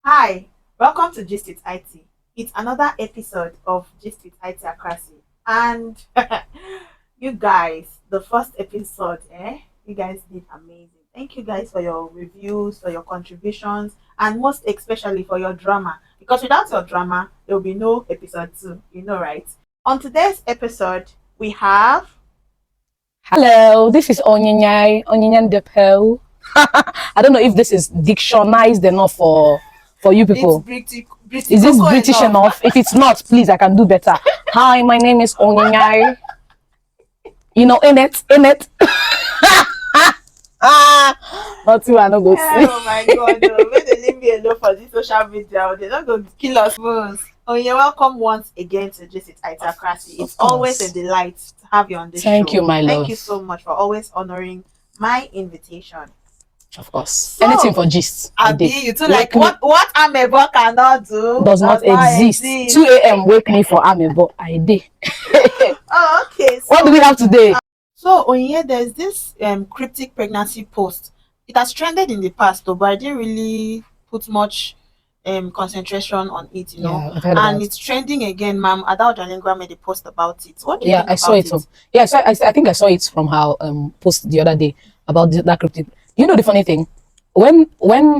Hi, welcome to Gist with IT. It's another episode of Gist with Itee Akrasi. And you guys, the first episode, you guys did amazing. Thank you guys for your reviews, for your contributions, and most especially for your drama. Because without your drama, there will be no episode 2, right? On today's episode, we have Hello, this is Onyinyai Depo. I don't know if this is dictionized enough for you people. British. Is this British enough? If it's not, please, I can do better. Hi, my name is Onyinyai. In it. Not too, I don't go see. Oh my god, no. When they leave me alone for this social media, they're not going to kill us both. Oh, you're welcome once again to Just Itee Akrasi. It's always a delight to have you on this show. Thank you, my love. Thank you so much for always honoring my invitation. Of course. So, anything for gist. Abi, you too like what Amebo cannot do does not exist. 2 a.m. wake me for Amebo. I did. Oh, okay. So, what do we have today? So on here, there's this cryptic pregnancy post. It has trended in the past, though, but I didn't really put much concentration on it, Yeah, and it's trending again. Ma'am Ada Ojalingwa made a post about it. What do you think I saw it. I think I saw it from her post the other day about that cryptic. You know the funny thing, when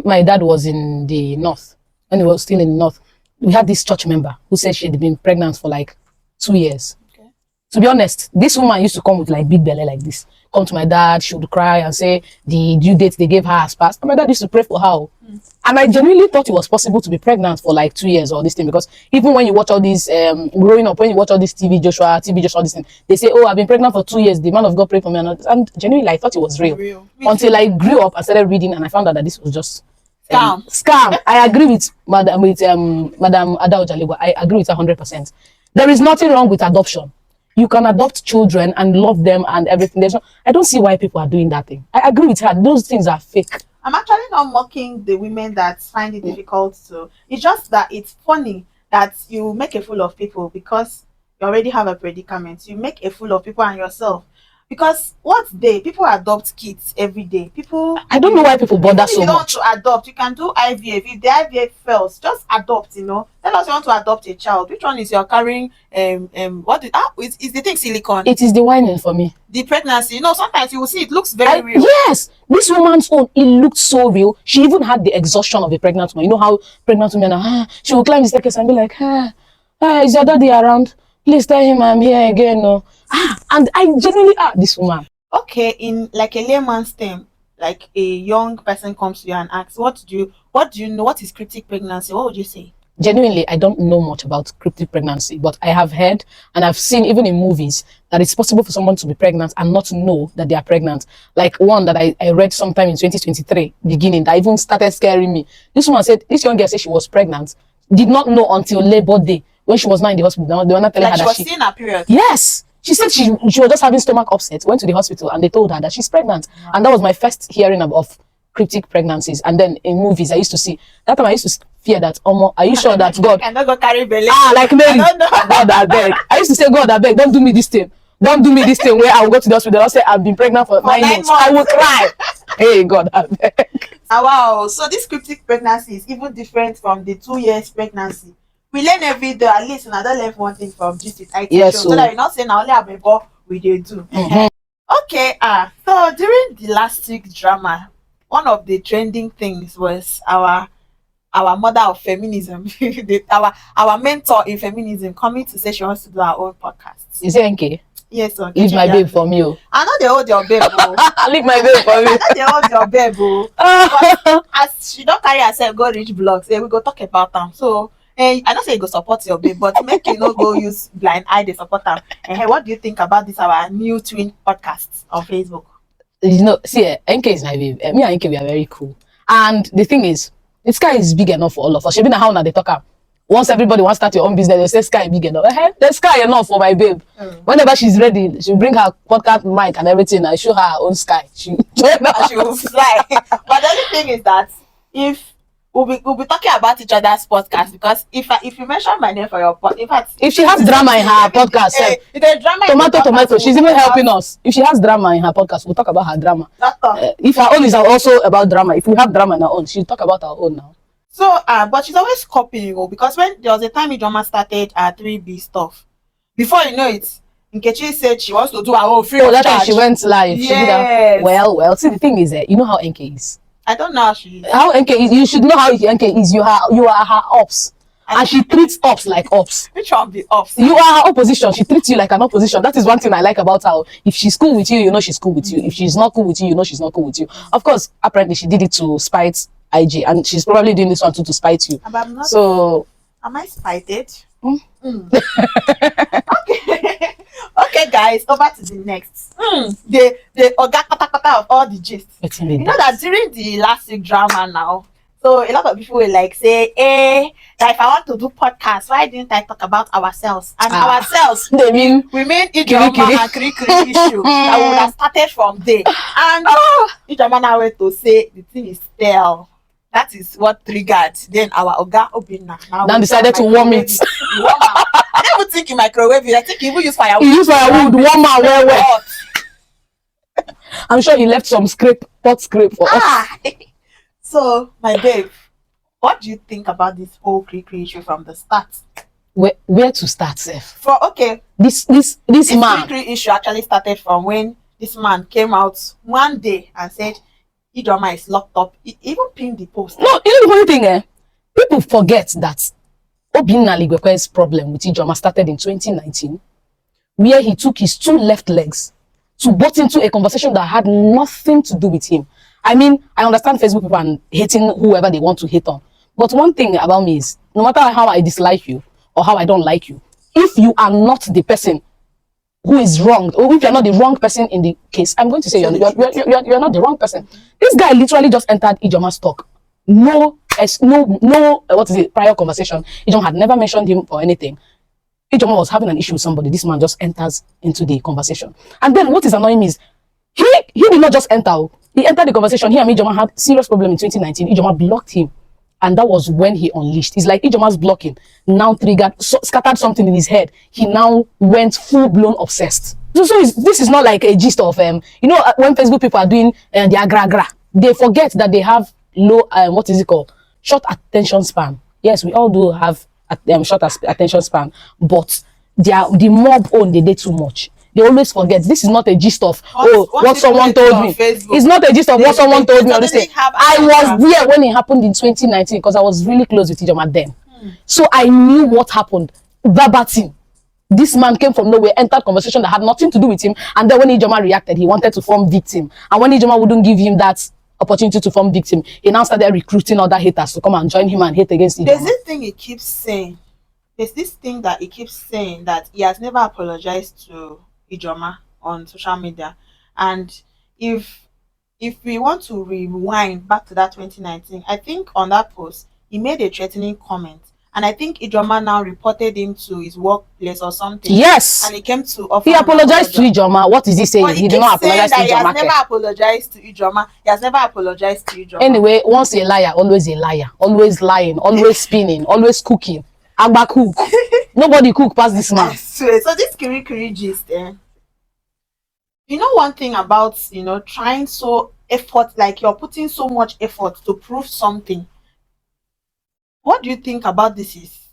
my dad was in the north, when he was still in the north, we had this church member who said she'd been pregnant for like 2 years. Okay. To be honest, this woman used to come with like big belly like this. Come to my dad, she would cry and say the due date they gave her has passed. And my dad used to pray for her. And I genuinely thought it was possible to be pregnant for like 2 years or this thing, because even when you watch all these growing up, when you watch all this TV Joshua, this thing, they say, oh, I've been pregnant for 2 years. The man of God prayed for me, and genuinely I thought it was real. Until I grew up and started reading, and I found out that this was just scam. I agree with Madam Ada Ojalingwa. I agree with her 100%. There is nothing wrong with adoption. You can adopt children and love them and everything. I don't see why people are doing that thing. I agree with her. Those things are fake. I'm actually not mocking the women that find it difficult to. It's just that it's funny that you make a fool of people because you already have a predicament. You make a fool of people and yourself. Because people adopt kids every day. I don't know why people bother so much. If you don't want to adopt, you can do IVF. If the IVF fails, just adopt, Tell us you want to adopt a child. Which one is you're carrying? Is the thing silicone? It is the whining for me. The pregnancy. Sometimes you will see it looks very real. Yes, this woman's own, it looked so real. She even had the exhaustion of a pregnant woman. You know how pregnant women are, she will climb the staircase and be like, is your daddy around? Please tell him I'm here again. No. And I genuinely this woman. Okay, in like a layman's term, like a young person comes to you and asks, what do you know? What is cryptic pregnancy? What would you say? Genuinely, I don't know much about cryptic pregnancy, but I have heard and I've seen even in movies that it's possible for someone to be pregnant and not know that they are pregnant. Like one that I read sometime in 2023 beginning that even started scaring me. This woman said, this young girl said she was pregnant, did not know until Labor Day when she was now in the hospital. They were not telling her that she was seeing her period. Yes. She said she was just having stomach upset, went to the hospital and they told her that she's pregnant. Wow. And that was my first hearing of cryptic pregnancies. And then in movies I used to see, that time I used to fear that, are you sure that God cannot go carry belly? Like Mary. God, I beg. I used to say, God, I beg, don't do me this thing. Don't do me this thing where I will go to the hospital and say I've been pregnant for 9 months. I will cry. Hey, God, I beg. Wow. So this cryptic pregnancy is even different from the 2 years pregnancy. We learn every day, at least another learn one thing from Gist with Itee show. So that you're not saying only Amebo we do. Okay, so during the last week drama, one of the trending things was our mother of feminism, our mentor in feminism coming to say she wants to do her own podcast. Is it NK? Yes, okay. Leave my babe for me. I know they hold your babe. Leave my babe for me. I know they hold your babe. But as she don't carry herself go reach blogs, we go talk about them. So I don't say you go support your babe, but make you go use blind eye to support them. And what do you think about this our new twin podcasts on Facebook? See, NK is my babe. Me and NK, we are very cool. And the thing is, the sky is big enough for all of us. She been how now they talk up. Once everybody wants to start your own business, they say sky big enough. The sky enough for my babe. Whenever she's ready, she'll bring her podcast mic and everything. I show her own sky. She will fly. But the only thing is that if we'll be talking about each other's podcast, because if you mention my name for your podcast, in fact, if she has drama in her podcast, tomato, she's even helping us. If she has drama in her podcast, we'll talk about her drama. If her own is also about drama, if we have drama in our own, she'll talk about our own now. So, but she's always copying, because when there was a time Ijoma started 3B stuff, before you know it, Nkechi said she wants to do her own free of that time charge. she went live. She did Yes. Well. See, the thing is, you know how NK is. I don't know how she is. How NK is? You should know how NK is. You are her ops, and she treats ops like ops. Which one be ops? You are her opposition. She treats you like an opposition. That is one thing I like about her. If she's cool with you, you know she's cool with you. If she's not cool with you, you know she's not cool with you. Of course, apparently she did it to spite IG, and she's probably doing this one too to spite you. But I'm not, so, am I spited? Okay. Okay, guys, over to the next. The oga kata kata of all the gist. You know that during the last week drama now, so a lot of people will like say, that if I want to do podcast, why didn't I talk about ourselves? And ourselves, we mean Ijoma and kirikiri issue that we would have started from there. And Ijoma now went to say the thing is stale. That is what triggered. Then our Oga Obinna now decided to warm it. I don't even think you microwave it. I think he will use firewood. He used firewood, warm and well. I'm sure he left some pot scrape for us. So, my babe, what do you think about this whole kirikiri issue from the start? Where to start, Seth? This man. This kirikiri issue actually started from when this man came out one day and said Ijoma is locked up. He even pinned the post. No, you know the funny thing, people forget that Obinna Ligwekwe's problem with Ijoma started in 2019, where he took his 2 left legs to butt into a conversation that had nothing to do with him. I mean, I understand Facebook people and hating whoever they want to hate on. But one thing about me is, no matter how I dislike you or how I don't like you, if you are not the person who is wrong, or if you're not the wrong person in the case, I'm going to say you're not the wrong person. This guy literally just entered Ijoma's talk. No, what is it, prior conversation. Ijoma had never mentioned him or anything. Ijoma was having an issue with somebody. This man just enters into the conversation. And then what is annoying me is, he did not just enter. He entered the conversation. He and Ijoma had serious problem in 2019. Ijoma blocked him. And that was when he unleashed. It's like Ijoma's blocking now triggered, scattered something in his head. He now went full-blown obsessed. So this is not like a gist of, when Facebook people are doing the agra-gra, they forget that they have low, short attention span. Yes, we all do have short attention span, but the mob they did too much. They always forget. This is not a gist of what someone told me. It's not a gist of what someone told me. I was there when it happened in 2019 because I was really close with Ijoma then. So I knew what happened verbatim. This man came from nowhere, entered conversation that had nothing to do with him, and then when Ijoma reacted, he wanted to form victim. And when Ijoma wouldn't give him that opportunity to form victim, he now started recruiting other haters to come and join him and hate against Ijoma. There's this thing he keeps saying. There's this thing that he keeps saying that he has never apologized to Ijoma on social media. And if we want to rewind back to that 2019, I think on that post he made a threatening comment, and I think Ijoma now reported him to his workplace or something. Yes, and he came to offer. He apologized to Ijoma. What is he saying? He did not apologize to Ijoma. He has never apologized to Ijoma. He has never apologized to Ijoma. Anyway, once a liar, always lying, always spinning, always cooking. Agba cook. Nobody cook past this man. I swear. So this kirikiri gist, you know one thing about, trying so effort, like you're putting so much effort to prove something. What do you think about this is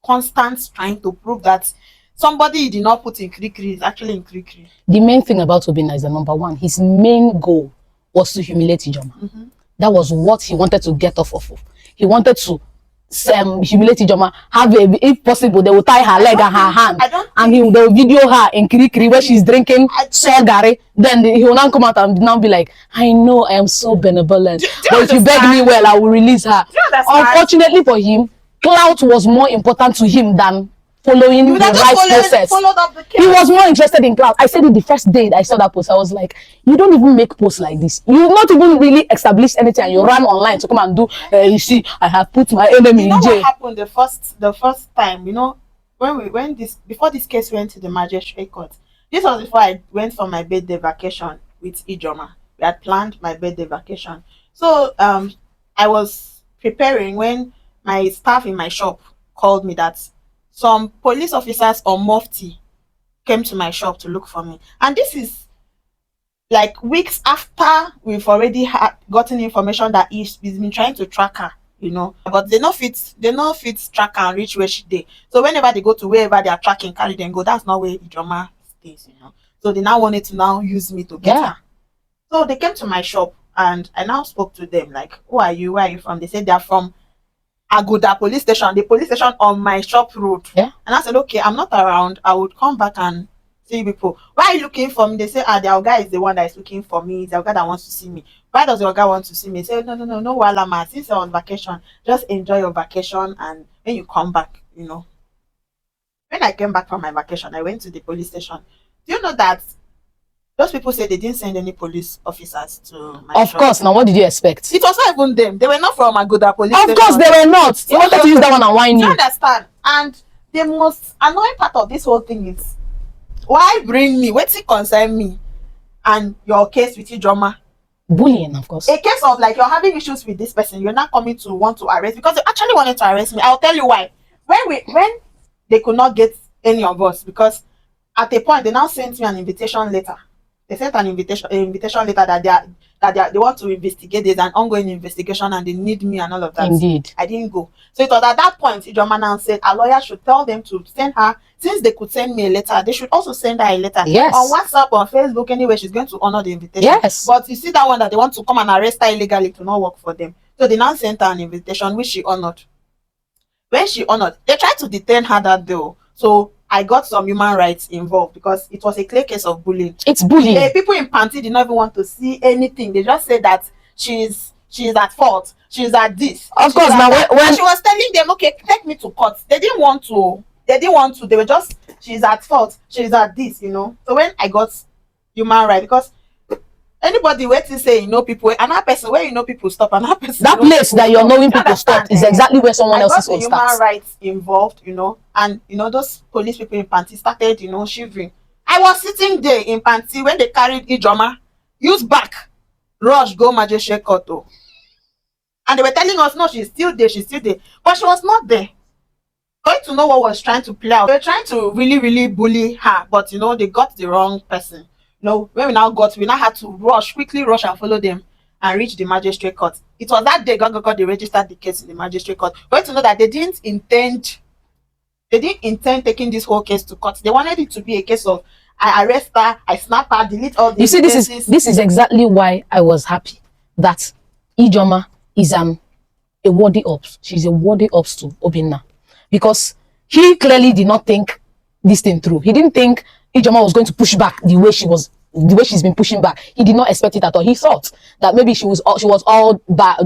constant trying to prove that somebody you did not put in kirikiri is actually in kirikiri? The main thing about Obinna is that number one, his main goal was to humiliate Ijoma. That was what he wanted to get off of. He wanted to humilate Ijoma, if possible they will tie her leg and her hand, and they will video her in kirikiri where she's drinking gari. Then he will now come out and now be like, I know I am so benevolent, but if you beg me well, I will release her. Unfortunately for him, clout was more important to him than following the right process. He was more interested in clout. I said it the first day I saw that post. I was like, you don't even make posts like this. You not even really establish anything, and you run online to come and do. You see, I have put my enemy in jail. What happened the first time? Before this case went to the magistrate court. This was before I went for my birthday vacation with Ijoma. We had planned my birthday vacation. So I was preparing when my staff in my shop called me that some police officers or mufti came to my shop to look for me. And this is like weeks after we've already gotten information that he's been trying to track her you know. But they no fit track and reach where she dey. So whenever they go to wherever they are tracking, carry them go. That's not where Ijoma stays, you know. So they now wanted to now use me to get her. So they came to my shop and I now spoke to them like, who are you? Where are you from? They said they're from Agoda police station, the police station on my shop road. Yeah. And I said, okay, I'm not around. I would come back and see people. Why are you looking for me? They say, the guy is the one that is looking for me. The guy that wants to see me. Why does your guy want to see me? Say, no, Walama. Since you're on vacation, just enjoy your vacation, and when you come back, you know. When I came back from my vacation, I went to the police station. Do you know that those people said they didn't send any police officers to my Of shop? course, now what did you expect? It was not even them. They were not from Agoda police station. Of course they were not. You wanted to use that one and whine you. You understand? And the most annoying part of this whole thing is, why bring me? What's it concern me and your case with Ijoma? Bullying, of course. A case of like you're having issues with this person, you're not coming to want to arrest, because they actually wanted to arrest me. I'll tell you why. When they could not get any of us, because at a point they now sent me an invitation letter. They sent an invitation letter that they want to investigate. There's an ongoing investigation and they need me and all of that. Indeed. I didn't go. So it was at that point Ijoma now said a lawyer should tell them to send her, since they could send me a letter, they should also send her a letter. Yes. On WhatsApp or Facebook, anyway, she's going to honor the invitation. Yes. But you see that one that they want to come and arrest her illegally to not work for them. So they now sent her an invitation which she honored. When she honored, they tried to detain her that day. So I got some human rights involved because it was a clear case of bullying. It's bullying. The people in Panti did not even want to see anything. They just said that she's at fault. She's at this. Of course, now when she was telling them, okay, take me to court. They didn't want to. They were just, she's at fault. She's at this, you know. So when I got human rights, because anybody where to say, you know, people, another person where you know people stop, another person. That place that you're knowing people stop is exactly where someone else's own starts. Human rights involved, you know, and you know those police people in Panti started, you know, shivering. I was sitting there in Panti when they carried Ijoma, use back, rush, go magistrate court, and they were telling us, no, she's still there, but she was not there. Going to know what was trying to play out. They were trying to really, really bully her, but you know, they got the wrong person. You know, when we now had to quickly rush and follow them and reach the magistrate court. It was that day they registered the case in the magistrate court. Going to know that they didn't intend taking this whole case to court. They wanted it to be a case of I arrest her, I snap her, delete all the You see, this is exactly why I was happy that Ijoma is a worthy ops. She's a worthy ops to Obinna. Because he clearly did not think this thing through. He didn't think Ijoma was going to push back the way she's been pushing back. He did not expect it at all. He thought that maybe she was all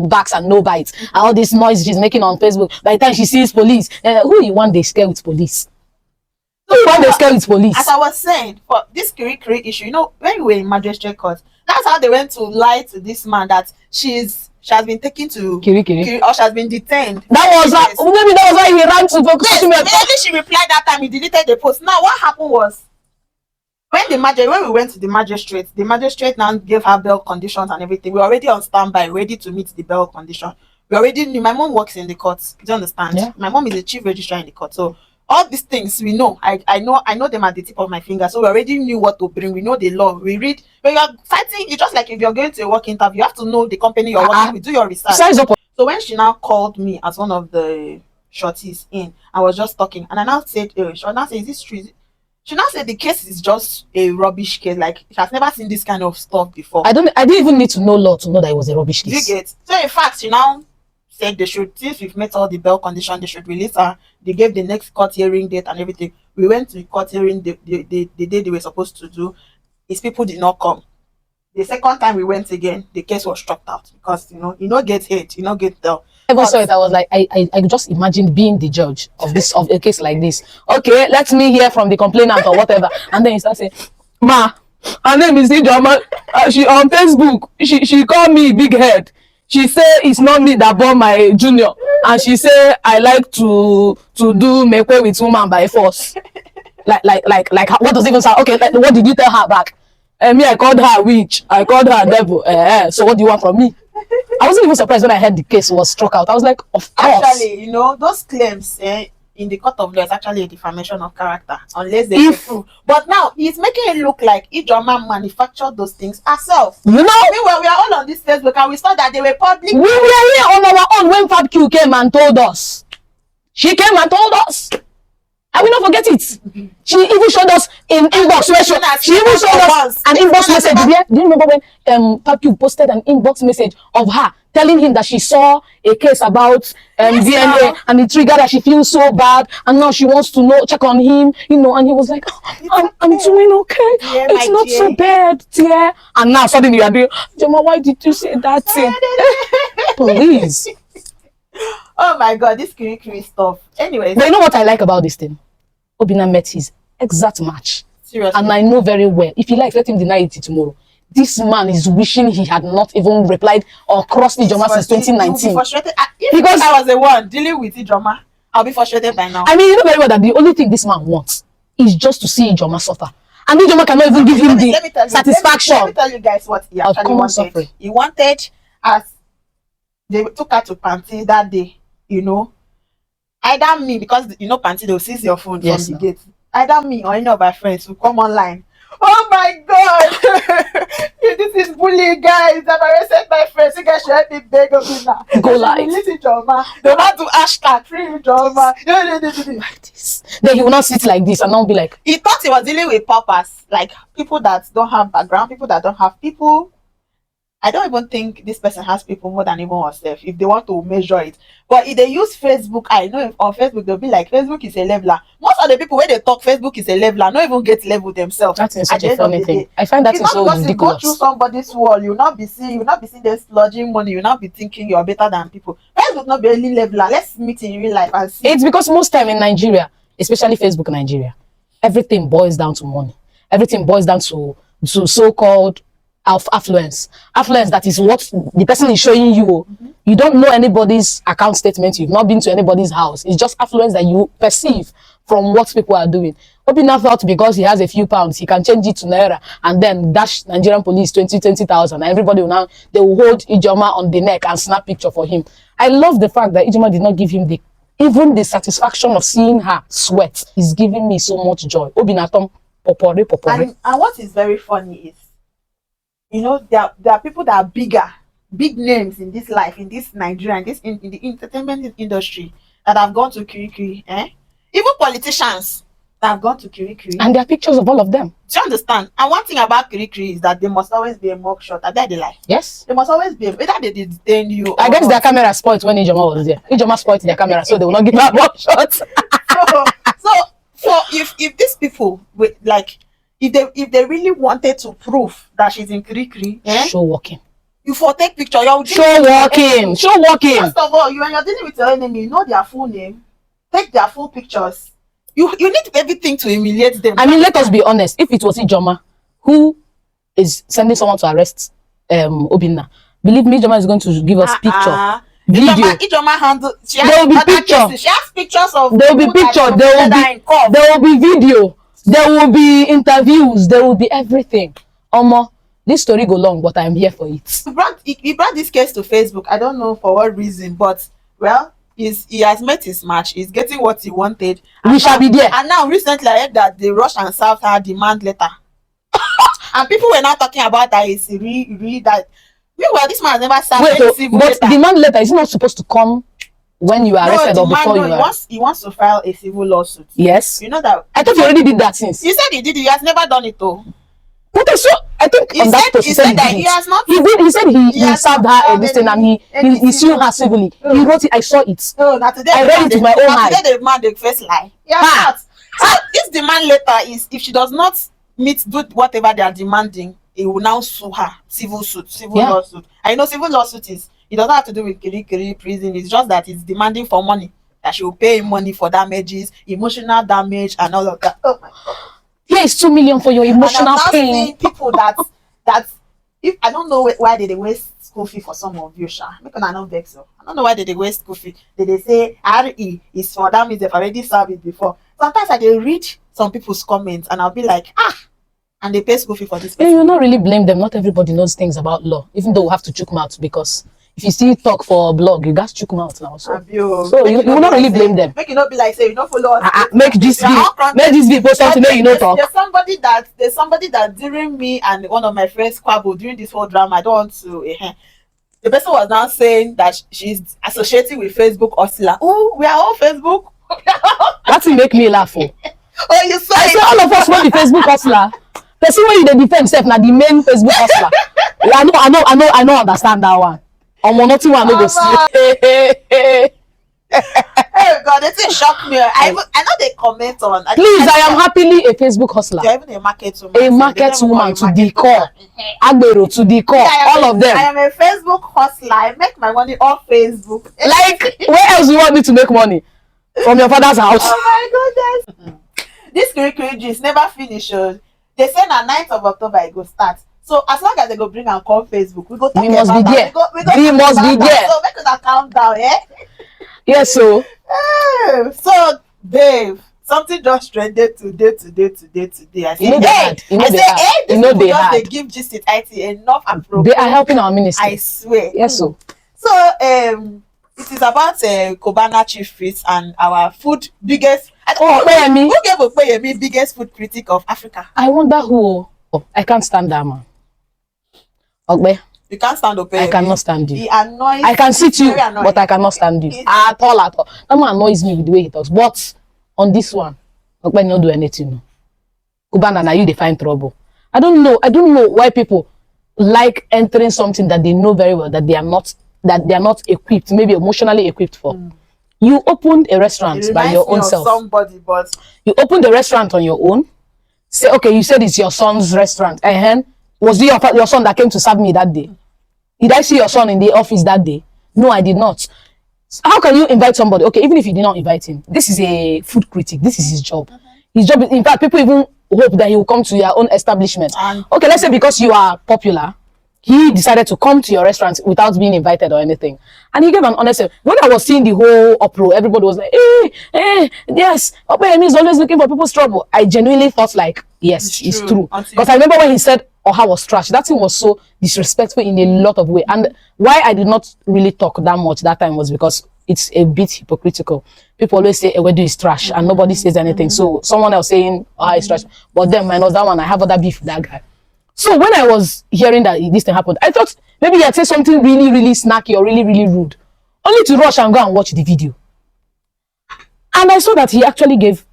backs and no bites, and all this noise she's making on Facebook. By the time she sees police, who you want they scare with police? Who you want they scare with police? As I was saying, for this kirikiri issue, you know, when we were in magistrate court, that's how they went to lie to this man that she has been taken to kirikiri, or she has been detained. Maybe that was why he ran to focus. Maybe she replied that time, he deleted the post. Now what happened was, when we went to the magistrate now gave her bail conditions and everything. We were already on standby, ready to meet the bail condition. We already knew. My mom works in the court. Do you understand? Yeah. My mom is the chief registrar in the court. So all these things we know. I know them at the tip of my finger. So we already knew what to bring. We know the law. We read. When you're fighting, it's just like if you're going to a work interview, you have to know the company you're working with. Do your research. So when she now called me as one of the shorties in, I was just talking, and I now said, she now said, is this true? She now said the case is just a rubbish case. Like she has never seen this kind of stuff before. I didn't even need to know law to know that it was a rubbish case. You get? So in fact, she now said they should, since we've met all the bail conditions, they should release her. They gave the next court hearing date and everything. We went to the court hearing the day they were supposed to do. His people did not come. The second time we went again, the case was struck out because you know get hate, you know get the. I saw it. I was like, I just imagined being the judge of a case like this. Okay, let me hear from the complainant or whatever, and then you start saying, "Ma, her name is Ijoma. She on Facebook. She called me big head. She say it's not me that born my junior, and she say I like to do make way with woman by force. like what does it even sound? Okay, what did you tell her back? Me, I called her witch. I called her devil. So what do you want from me? I wasn't even surprised when I heard the case was struck out. I was like, of course. Actually, you know, those claims, in the court of law is actually a defamation of character unless they prove. But now he's making it look like Ijoma manufactured those things herself. You know, meanwhile we are all on this Facebook and we saw that they were public. We were here on our own when FabQ came and told us. She came and told us. I will not forget it. She even showed us in inbox message. She even showed us an inbox message. Do you remember when FabQ posted an inbox message of her telling him that she saw a case about DNA and it triggered that she feels so bad and now she wants to know, check on him, you know, and he was like, oh, I'm doing okay. Yeah, it's not so bad, dear. And now suddenly you are doing, Joma, why did you say that thing? Please. Oh my God, this kirikiri stuff. Anyways. But you know what I like about this thing? Obinna met his exact match. Seriously. And I know very well, if he likes, let him deny it tomorrow. This man is wishing he had not even replied or crossed Ijoma since 2019. Frustrated. Because I was the one dealing with Ijoma, I'll be frustrated by now. I mean, you know very well that the only thing this man wants is just to see Ijoma suffer. And Ijoma cannot even give him the satisfaction. Let me tell you guys what he actually wanted. Suffering. He wanted, as they took her to Panty that day, you know, either me, because you know Panty, they'll seize your phone from the gate. Either me or any of my friends will come online. Oh my God! This is bullying, guys. I've arrested my friends. You guys should help me beg of you now. Go live. Listen, Joma. They want to hashtag free Joma. Like this. Then he will not sit like this and not be like. He thought he was dealing with paupers, like people that don't have background, people that don't have people. I don't even think this person has people more than even herself if they want to measure it. But if they use Facebook, I know if on Facebook they'll be like, Facebook is a leveler. Most of the people when they talk Facebook is a leveler, not even get leveled themselves. That's such a funny thing. I find that so ridiculous. You go through somebody's wall, you'll not be seeing them sludging money, you'll not be thinking you're better than people. Facebook not be any leveler. Let's meet in real life and see. It's because most time in Nigeria, especially Facebook Nigeria, everything boils down to money. Everything boils down to so-called affluence that is what the person is showing you. You don't know anybody's account statement, you've not been to anybody's house. It's just affluence that you perceive from what people are doing. Obinna thought because he has a few pounds he can change it to naira and then dash Nigerian police 20,000 and everybody will now, they will hold Ijoma on the neck and snap picture for him. I love the fact that Ijoma did not give him even the satisfaction of seeing her sweat. Is giving me so much joy. Obinna tom popore. And what is very funny is, you know, there are people that are big names in this life, in this Nigeria, in the entertainment industry that have gone to kirikiri. Even politicians that have gone to kirikiri. And there are pictures of all of them. Do you understand? And one thing about kirikiri is that there must always be a mugshot. I bet they lie. Yes. There must always be whether they detain you. I guess their camera spoiled when Ijoma was there. Ijoma spoiled their camera, so they will not give her mugshot. so if these people with like, if they really wanted to prove that she's in kirikiri, show walking. You for take picture. Show walking. First of all, when you're dealing with your enemy, you know their full name, take their full pictures. You need everything to humiliate them. I mean, let us be honest. If it was Ijoma who is sending someone to arrest Obinna, believe me, Ijoma is going to give us picture. Video. Ijoma handle. There will be picture. She has pictures of. There will be picture. There will be video. There will be interviews. There will be everything. Omo, this story go long, but I'm here for it. He brought this case to Facebook. I don't know for what reason, but well, he has met his match. He's getting what he wanted. We shall be there. And now recently I heard that they rushed and served her demand letter. And people were now talking about that it's read that. Meanwhile, this man has never served any civil letter. But demand letter is not supposed to come when you are arrested or before you are. He wants to file a civil lawsuit. Yes. You know that. I thought you already did that since. You said he did it. He has never done it though. But I think he said that he has not. He said he served her this thing and he sued her civilly. He wrote it. I saw it. No, not today. I read it with my own eye. Today the man the first lie. Yeah. So this demand letter is if she does not do whatever they are demanding, he will now sue her. Civil lawsuit. I know civil lawsuit it doesn't have to do with kirikiri prison. It's just that it's demanding for money. That she will pay him money for damages, emotional damage, and all of that. Oh my God. Here is 2 million for your emotional pain. People that if I don't know why they waste school fee for some of you, Sha. Make I not vex. I don't know why they waste school fee. They say RE is for that means they've already served it before. Sometimes I read some people's comments and I'll be like, and they pay school fee for this person. You not really blame them. Not everybody knows things about law, even though we have to choke them out because if you see talk for blog, you guys chook mouth now. So you will not really blame them. Make it not be like say you don't follow us. Make this be post something that you know talk. There's somebody that during me and one of my friends squabble during this whole drama. I don't want to. The person was now saying that she's associating with Facebook hustler. Oh, we are all Facebook. That will make me laugh. Oh, you saw I it. say all of us want the Facebook hustler. Person when you dey defend self na the main Facebook hustler. I know understand that one. Nothing one no go see. Oh God, it shocked me. I know they comment on. Please, I am happily a Facebook hustler. You're even a market woman. A market woman to the core. Agbero to the core. All of them. I am a Facebook hustler. I make my money off Facebook. Like, where else do you want me to make money? From your father's house. Oh my goodness. This kirikiri gist never finish. They say on 9th of October it go start. So as long as they go bring and call Facebook, we go talk about must be there. We must be there. So make us calm down, Yes, so. So Dave, something just trended today. I say, they give gist it IT enough approval. They are helping our ministry. I swear. Yes, so. So it is about Kobana chief priest and our food biggest. Who gave Opeyemi biggest food critic of Africa? I wonder who. Oh, I can't stand that man. Okay. You can't stand Opeyemi. I cannot stand you. He annoys. I can sit you, but I cannot stand you at all. That man annoys me with the way he talks. But on this one, Okpe not do anything. Kubana, now you they find trouble. I don't know why people like entering something that they know very well that they are not equipped, maybe emotionally equipped for. You opened a restaurant by your own self. Somebody, but you opened a restaurant on your own. Say, okay, you said it's your son's restaurant. Was it your son that came to serve me that day? Did I see your son in the office that day? No, I did not. How can you invite somebody? Okay, even if you did not invite him, this is a food critic. This is his job. His job is, in fact, people even hope that he will come to your own establishment. Okay, let's say because you are popular, he decided to come to your restaurant without being invited or anything. And he gave an honest. When I was seeing the whole uproar, everybody was like, yes, Opeyemi is always looking for people's trouble. I genuinely thought like, yes, it's true. Because I remember when he said Oha was trash, that thing was so disrespectful in a lot of ways. And why I did not really talk that much that time was because it's a bit hypocritical. People always say Ewedu is trash and nobody says anything. So someone else saying Oha is trash. But then minus that one, I have other beef with that guy. So when I was hearing that this thing happened, I thought maybe he had said something really, really snacky or really, really rude. Only to rush and go and watch the video. And I saw that he actually gave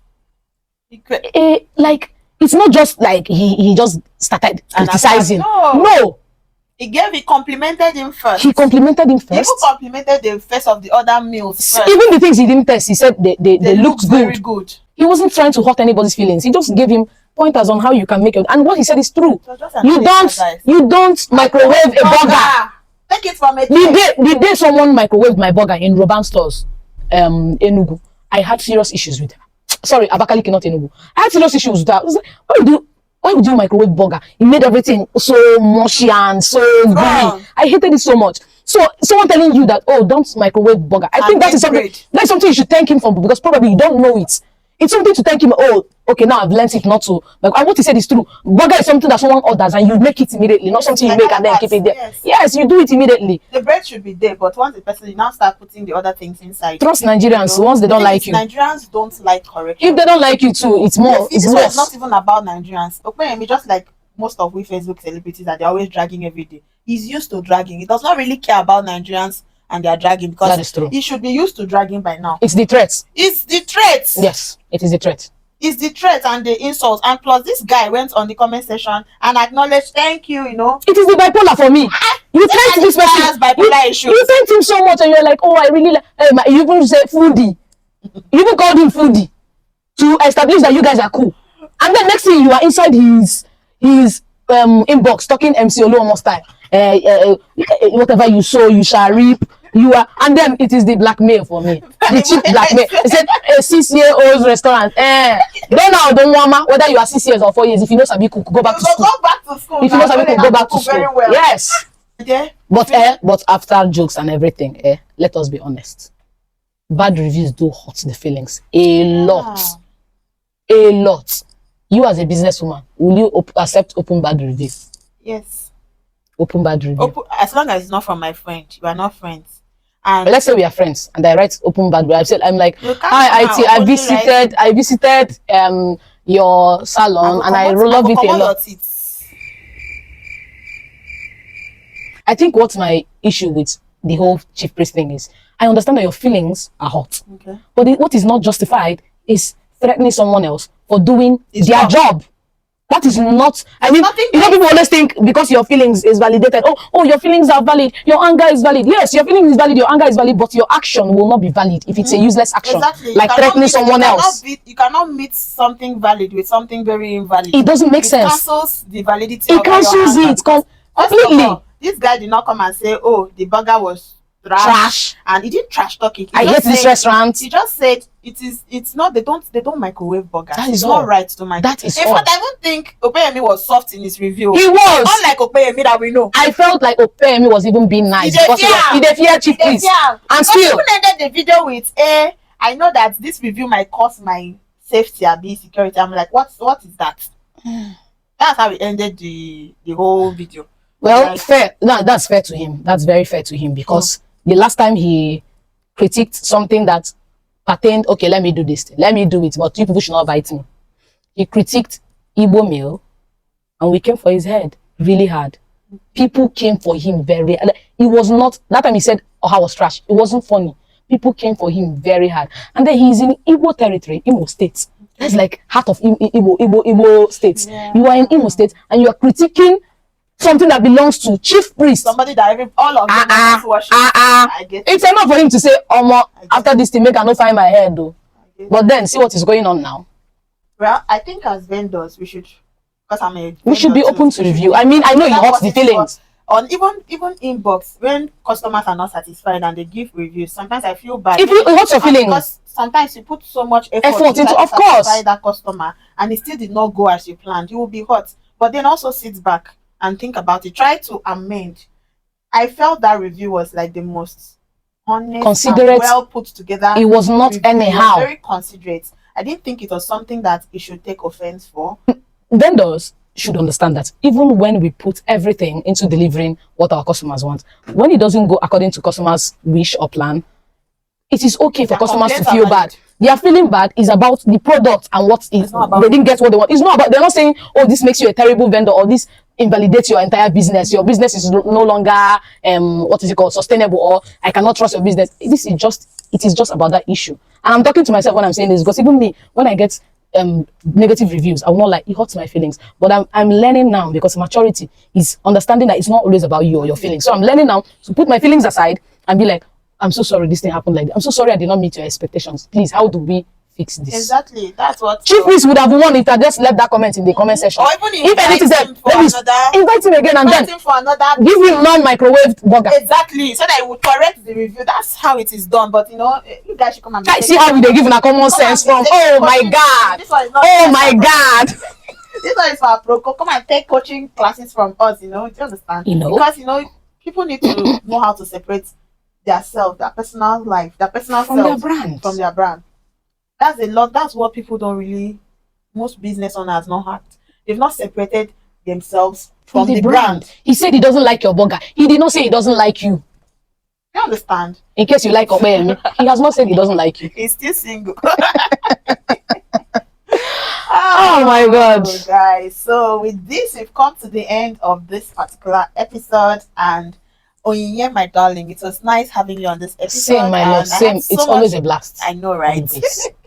it's not just like he just started criticizing. No. He complimented him first. He complimented him first. He even complimented the first of the other meals first. Even the things he didn't test, he said they looked very good. He wasn't trying to hurt anybody's feelings. He just gave him pointers on how you can make it. And what he said is true. You don't microwave a burger. Take it from a the day someone microwaved my burger in Roban stores, Enugu, I had serious issues with her. Sorry, Abakaliki, not Enugu. I had serious issues with her. I was like, why would you microwave burger? It made everything so mushy and so gooey. I hated it so much. So someone telling you that, oh, don't microwave burger. I think that is something you should thank him for, because probably you don't know it. It's something to thank him. Oh, okay, now I've learned it not to. Like, and what he said is true. Burger is something that someone orders and you make it immediately, not something you make and then keep it there. Yes, you do it immediately. The bread should be there, but once the person, you now start putting the other things inside. Trust Nigerians, once they don't like you. Nigerians don't like correction. If they don't like you too, it's more. It's worse. It's not even about Nigerians. Okay, just like most of we Facebook celebrities that they're always dragging every day. He's used to dragging. He does not really care about Nigerians and they are dragging, because that is true. He should be used to dragging by now. It's the threats. It's the threats. Yes, it is the threat. It's the threat and the insults. And plus, this guy went on the comment section and acknowledged, thank you, It is the bipolar for me. You thank this person. You thank him so much and you're like, oh, I really like, you even said foodie. You even called him foodie to establish that you guys are cool. And then next thing, you are inside his inbox talking MC Oluomo style. Whatever you sow, you shall reap. You are, and then it is the blackmail for me. The cheap blackmail. He said a 6-year-old's restaurant. Then now don't mama, whether you are 6 years or 4 years, if you know Sabi cook, go back to school. Go back to school. If you know Sabi cook, go back to school. Well. Yes. Okay. But after jokes and everything, let us be honest. Bad reviews do hurt the feelings a lot. A lot. You as a businesswoman, will you accept open bad reviews? Yes. open bad review? As long as it's not from my friend, you are not friends. And but let's say we are friends and I write open bad review. I'm like, hi IT, I visited your salon and I love it a lot. I think what's my issue with the whole chief priest thing is, I understand that your feelings are hot. Okay. But what is not justified is threatening someone else for doing their job. That is not, I mean, you know, people always think because your feelings is validated, oh, your feelings are valid, your anger is valid. Yes, your feelings is valid, your anger is valid, but your action will not be valid if it's a useless action. Exactly. Like threatening someone else. You cannot meet something valid with something very invalid. It doesn't make sense. It cancels the validity of your anger. It cancels it completely. This guy did not come and say, oh, the burger was trash, and he didn't trash talk it. I hate this restaurant. He just said it's not, they don't microwave burgers. That is not right to microwave. That is in fact, I don't think Opeyemi was soft in his review. He was. Unlike Opeyemi that we know. I felt like Opeyemi was even being nice because he feared chief priest. And still ended the video with I know that this review might cost my safety and security. I'm like, what is that? That's how we ended the whole video. Well, fair. No, that's fair to him. That's very fair to him because the last time he critiqued something that pertained, okay, let me do this thing, let me do it, but you people should not bite me. He critiqued Igbo meal, and we came for his head really hard. People came for him very. It was not that time he said Oha was trash. It wasn't funny. People came for him very hard, and then he's in Igbo territory, Imo State. That's like heart of Igbo states. Yeah. You are in Imo State, and you are critiquing something that belongs to chief priest, somebody that even all of them it's enough for him to say, after this thing, make I not find my head though. But then see what is going on now. Well, I think as vendors we should, because we should be open to review. I mean, I know you hurt the feelings on even inbox when customers are not satisfied and they give reviews. Sometimes I feel bad. If it hurts your feelings, because sometimes you put so much effort into, of course, that customer and it still did not go as you planned, you will be hurt. But then also sit back and think about it. Try to amend. I felt that review was like the most honest, considerate, well put together. It was not review. Anyhow. It was very considerate. I didn't think it was something that it should take offense for. Vendors should understand that even when we put everything into delivering what our customers want, when it doesn't go according to customers' wish or plan, it is okay for customers to feel bad. They are feeling bad is about the product and what is they didn't get what they want. It's not about, they're not saying, oh, this makes you a terrible vendor or this invalidates your entire business. Your business is no longer sustainable, or I cannot trust your business. It is just about that issue. And I'm talking to myself when I'm saying this, because even me, when I get negative reviews, I will not like, it hurts my feelings. But I'm learning now, because maturity is understanding that it's not always about you or your feelings. So I'm learning now to put my feelings aside and be like, I'm so sorry this thing happened like that. I'm so sorry I did not meet your expectations. Please, how do we fix this? Exactly. That's what chief priest would have won if I just left that comment in the comment section. Or even if anything said, invite him again and then for another, give him non-microwaved burger. Exactly. So that it would correct the review. That's how it is done. But you know, you guys should come and see how they give a common sense from. Oh my God. Oh my God. This one is for our pro. Come and take coaching classes from us. You know, do you understand? You know, because people need to know how to separate their self, their personal life, their personal from self from their brand. That's a lot. That's what people don't really. Most business owners not hacked. They've not separated themselves from the brand. He said he doesn't like your burger. He did not say he doesn't like you. You understand? In case you like Opeyemi, he has not said he doesn't like you. He's still single. Oh my God, guys! So with this, we've come to the end of this particular episode, and Onyinye, my darling, it was nice having you on this episode. Same, my love. Same. It's always a blast. I know, right?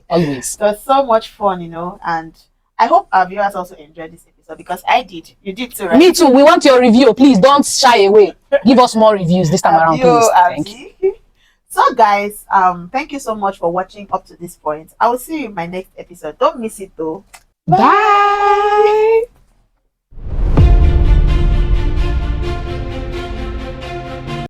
Always. It was so much fun, and I hope our viewers also enjoyed this episode, because I did. You did too, right? Me too. We want your review. Please don't shy away. Give us more reviews this time around, please. Thank you. So guys, thank you so much for watching up to this point. I will see you in my next episode. Don't miss it though. Bye.